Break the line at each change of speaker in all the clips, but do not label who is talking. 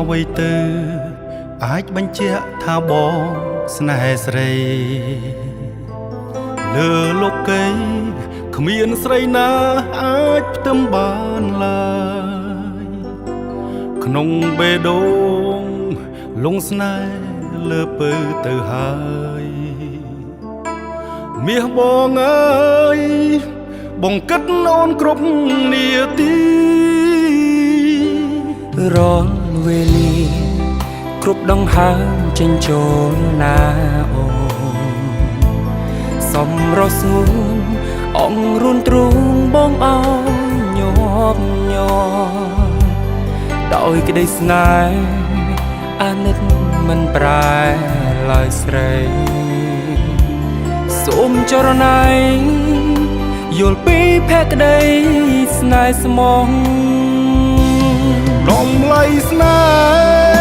អ្វីទៅអាចបញ្ជាក់ថាបងស្នេហ៍ស្រីលើលោកីគ្មានស្រីណាអាចផ្ទឹមបានឡើយក្នុងបេះដូងលងស្នេហ៍លើពើទៅហើយមាសបងអើយបងគិតអូនគ្រប់នាទី
រាល់វេលាគ្រប់ដង្ហើមចេញចូលណាអូនសំរសួនអងរួនទ្រូងបងអោញប់ញ័រដោយក្តីស្នេហ៍អាណិតមិនប្រែឡើយស្រីសូមចរណៃយល់ពីភក្តីស្នេហ៍ស្មង
ដំឡៃស្នេ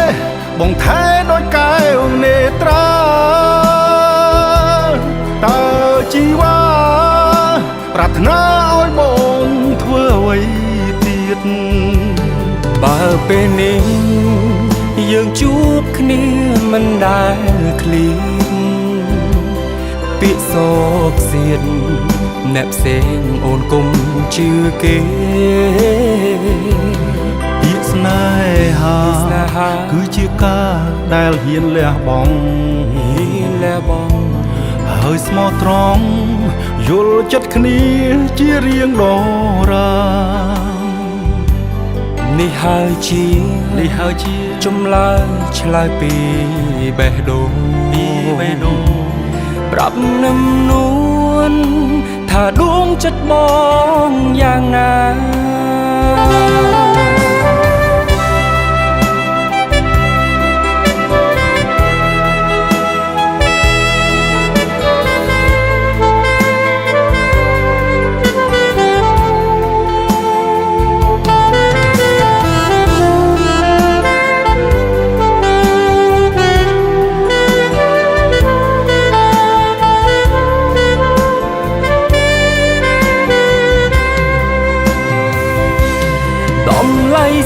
ហ៍បងថែដោយកែវនេត្រាតើជីវ៉ាប្រាថ្នាឲ្យបងធ្វើអ្វីទៀត
បើពេលនេះយើងជួបគ្នាមិនដែលឃ្លៀងពាក្យសោកសៀតអ្នកផ្សេងអូនគុំជឿគេ
ពាក្យស្នេហាគឺជាការដែលហ៊ានលះបង់ហើយស្មោះត្រង់យល់ចិត្តគ្នាជារៀងដរា
នេះហើយជាចម្លើយឆ្លើយពីបេះដូងប្រាប់នឹមនួនថាដួងចិត្តបងយ៉ាងណា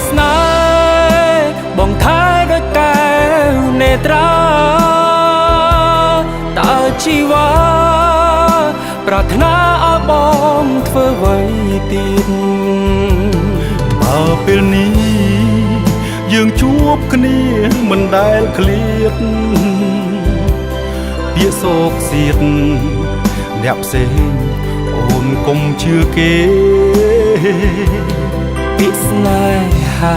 ស្នេហ៍បងថែដោយកែវនេត្រាតើជីវ៉ាប្រាថ្នាឲ្យបងធ្វើអ្វីទៀត
បើពេលនេះយើងជួបគ្នាមិនដែលឃ្លាតពាក្យសោកសៀតអ្នកផ្សេងអូនកុំជឿគេ
ពាក្យស្នេហា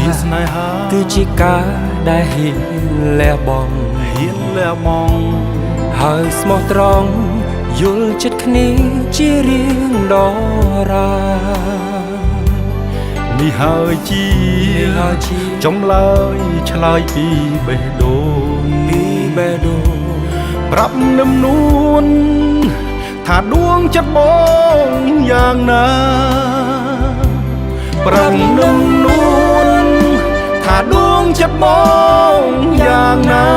គឺជាការដែលហ៊ានលះបង់ហើយស្មោះត្រង់យល់ចិត្តគ្នាជារៀងដរា
នេះហើយជាចម្លើយឆ្លើយពីបេះដូងប្រាប់នឹមនួនថាដួងចិត្តបងយ៉ាងណាប្រាប់នឹមនួនថាដួងចិត្តបងយ៉ាងណា